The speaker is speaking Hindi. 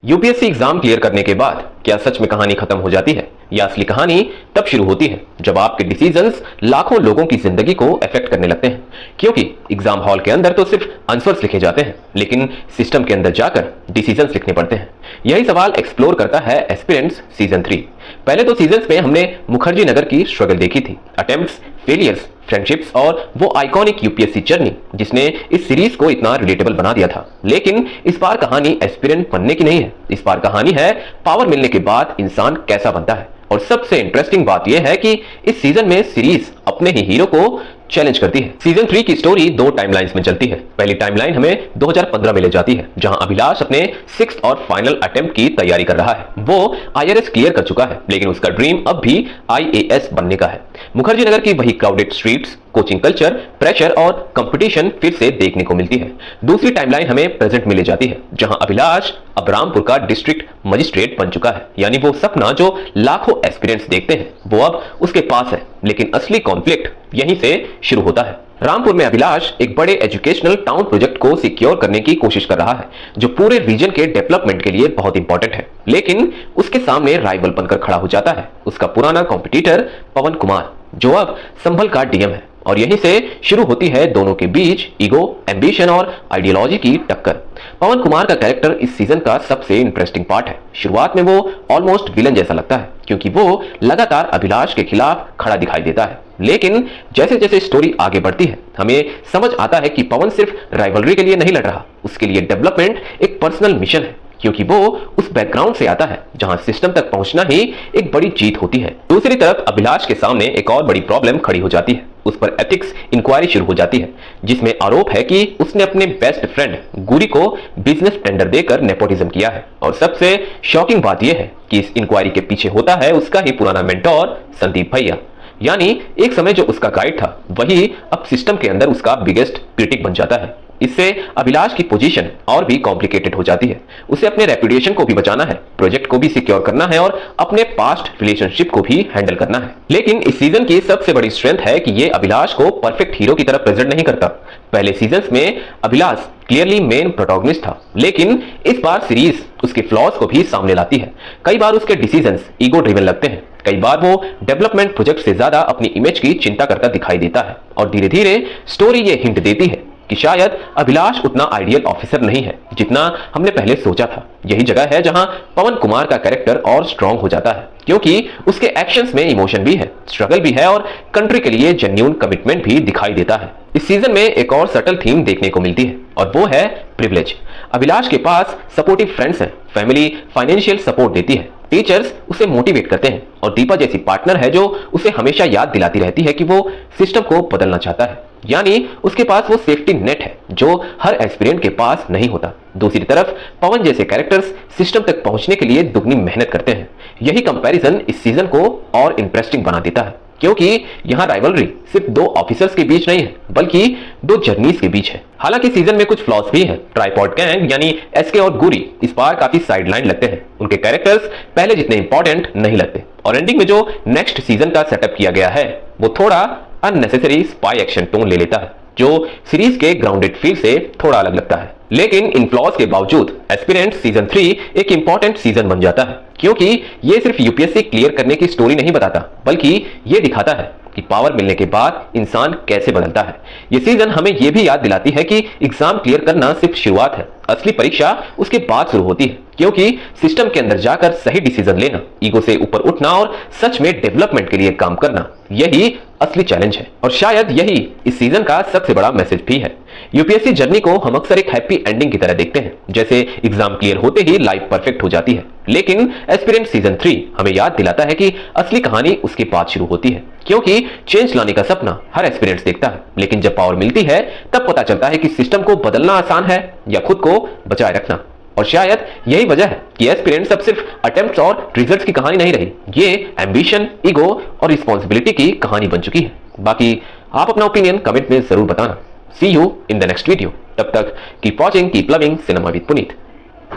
यूपीएससी एग्जाम क्लियर करने के बाद क्या सच में कहानी खत्म हो जाती है या असली कहानी तब शुरू होती है जब आपके डिसीजंस लाखों लोगों की जिंदगी को अफेक्ट करने लगते हैं। क्योंकि एग्जाम हॉल के अंदर तो सिर्फ आंसर्स लिखे जाते हैं, लेकिन सिस्टम के अंदर जाकर डिसीजंस लिखने पड़ते हैं। यही सवाल एक्सप्लोर करता है एस्पिरेंट्स सीजन 3। पहले दो सीजन्स में हमने मुखर्जी नगर की स्ट्रगल देखी थी, अटेम्प्ट्स, फेलियर्स, फ्रेंडशिप्स और वो आइकॉनिक यूपीएससी जर्नी जिसने इस सीरीज को इतना रिलेटेबल बना दिया था। लेकिन इस बार कहानी एस्पिरेंट बनने की नहीं है, इस बार कहानी है पावर मिलने के बाद इंसान कैसा बनता है। और सबसे इंटरेस्टिंग बात यह है कि इस सीजन में सीरीज अपने ही हीरो को चैलेंज करती है। सीजन 3 की स्टोरी दो टाइमलाइंस में चलती है। पहली टाइमलाइन हमें 2015 में ले जाती है, जहां अभिलाष अपने 6th और फाइनल अटेम्प्ट की तैयारी कर रहा है। वो आईआरएस क्लियर कर चुका है, लेकिन उसका ड्रीम अब भी आईएएस बनने का है। मुखर्जी नगर की वही crowded streets, coaching culture, pressure और कंपटीशन फिर से देखने को मिलती है। दूसरी टाइमलाइन हमें प्रेजेंट में ले जाती है, जहां अभिलाष अब रामपुर का डिस्ट्रिक्ट मजिस्ट्रेट बन चुका है। यानी वो सपना जो लाखों एस्पिरेंट्स देखते हैं वो अब उसके पास है। लेकिन असली कॉन्फ्लिक्ट यहीं से शुरू होता है। रामपुर में अभिलाष एक बड़े एजुकेशनल टाउन प्रोजेक्ट को सिक्योर करने की कोशिश कर रहा है, जो पूरे रीजन के डेवलपमेंट के लिए बहुत इंपॉर्टेंट है। लेकिन उसके सामने राइवल बनकर खड़ा हो जाता है उसका पुराना कॉम्पिटिटर पवन कुमार, जो अब संभल का डीएम है। और यहीं से शुरू होती है दोनों के बीच ईगो, एम्बिशन और आइडियोलॉजी की टक्कर। पवन कुमार का कैरेक्टर इस सीजन का सबसे इंटरेस्टिंग पार्ट है। शुरुआत में वो ऑलमोस्ट विलन जैसा लगता है, क्योंकि वो लगातार अभिलाष के खिलाफ खड़ा दिखाई देता है। लेकिन जैसे जैसे स्टोरी आगे बढ़ती है, हमें समझ आता है कि पवन सिर्फ राइवलरी के लिए नहीं लड़ रहा, उसके लिए डेवलपमेंट एक पर्सनल मिशन है, क्योंकि वो उस बैकग्राउंड से आता है जहां सिस्टम तक पहुंचना ही एक बड़ी जीत होती है। दूसरी तरफ अभिलाष के सामने एक और बड़ी प्रॉब्लम खड़ी हो जाती है। उस पर एथिक्स इंक्वायरी शुरू हो जाती है, जिसमें आरोप है कि उसने अपने बेस्ट फ्रेंड गुरी को बिजनेस टेंडर देकर नेपोटिज्म किया है। और सबसे शॉकिंग बात यह है कि इस इंक्वायरी के पीछे होता है उसका ही पुराना मेंटोर संदीप भैया। यानी एक समय जो उसका गाइड था, वही अब सिस्टम के अंदर उसका बिगेस्ट क्रिटिक बन जाता है। इससे अभिलाष की पोजीशन और भी कॉम्प्लिकेटेड हो जाती है। उसे अपने रेपुटेशन को भी बचाना है, प्रोजेक्ट को भी सिक्योर करना है और अपने पास्ट रिलेशनशिप को भी हैंडल करना है। लेकिन इस सीजन की सबसे बड़ी स्ट्रेंथ है कि ये अभिलाष को परफेक्ट हीरो की तरह प्रेजेंट नहीं करता। पहले सीजन्स में अभिलाष क्लियरली मेन प्रोटैगनिस्ट था, लेकिन इस बार सीरीज उसके फ्लॉज को भी सामने लाती है। कई बार उसके डिसीजंस ईगो ड्रिवन लगते हैं, कई बार वो डेवलपमेंट प्रोजेक्ट से ज्यादा अपनी इमेज की चिंता करता दिखाई देता है। और धीरे धीरे स्टोरी ये हिंट देती है कि शायद अभिलाष उतना आइडियल ऑफिसर नहीं है जितना हमने पहले सोचा था। यही जगह है जहां पवन कुमार का कैरेक्टर और स्ट्रांग हो जाता है, क्योंकि उसके एक्शंस में इमोशन भी है, स्ट्रगल भी है और कंट्री के लिए जेन्युइन कमिटमेंट भी दिखाई देता है। इस सीजन में एक और सटल थीम देखने को मिलती है, और वो है प्रिविलेज। अभिलाष के पास सपोर्टिव फ्रेंड्स हैं, फैमिली फाइनेंशियल सपोर्ट देती है, टीचर्स उसे मोटिवेट करते हैं, और दीपा जैसी पार्टनर है जो उसे हमेशा याद दिलाती रहती है कि वो सिस्टम को बदलना चाहता है। यानी उसके पास वो सेफ्टी नेट है जो हर एस्पिरेंट के पास नहीं होता। दूसरी तरफ पवन जैसे कैरेक्टर्स सिस्टम तक पहुंचने के लिए दुगनी मेहनत करते हैं। यही कंपैरिजन इस सीजन को और इंटरेस्टिंग बना देता है, क्योंकि यहां राइवलरी सिर्फ दो ऑफिसर्स के बीच नहीं है, बल्कि दो जर्नीज के बीच है। हालांकि सीजन में कुछ फ्लॉज भी हैं। ट्राइपॉड गैंग यानी एसके और गुरी इस बार काफी साइडलाइन लगते हैं, उनके कैरेक्टर्स पहले जितने इंपॉर्टेंट नहीं लगते। और एंडिंग में जो नेक्स्ट सीजन का सेटअप किया गया है वो थोड़ा अननेसेसरी स्पाई एक्शन टोन ले लेता है, जो सीरीज के ग्राउंडेड फील से थोड़ा अलग लगता है। लेकिन इन फ्लॉज के बावजूद एस्पिरेंट सीजन 3 एक इंपॉर्टेंट सीजन बन जाता है, क्योंकि ये सिर्फ यूपीएससी क्लियर करने की स्टोरी नहीं बताता, बल्कि ये दिखाता है कि पावर मिलने के बाद इंसान कैसे बदलता है। ये सीजन हमें ये भी याद दिलाती है कि एग्जाम क्लियर करना सिर्फ शुरुआत है, असली परीक्षा उसके बाद शुरू होती है। क्योंकि सिस्टम के अंदर जाकर सही डिसीजन लेना, ईगो से ऊपर उठना और सच में डेवलपमेंट के लिए काम करना, यही असली चैलेंज है। और शायद यही इस सीजन का सबसे बड़ा मैसेज भी है। यूपीएससी जर्नी को हम अक्सर एक हैप्पी एंडिंग की तरह देखते हैं, जैसे एग्जाम क्लियर होते ही लाइफ परफेक्ट हो जाती है। लेकिन एस्पिरेंट सीजन 3 हमें याद दिलाता है कि असली कहानी उसके बाद शुरू होती है, क्योंकि चेंज लाने का सपना हर एस्पिरेंट देखता है, लेकिन जब पावर मिलती है तब पता चलता है कि सिस्टम को बदलना आसान है या खुद को बचाए रखना। और शायद यही वजह है कि एस्पिरेंट्स अब सिर्फ अटेम्प्ट्स और रिजल्ट्स की कहानी नहीं रही, ये एम्बिशन, ईगो और रिस्पॉन्सिबिलिटी की कहानी बन चुकी है। बाकी आप अपना ओपिनियन कमेंट में जरूर बताना। See you in the next video. तब तक keep watching, keep loving cinema with Puneet.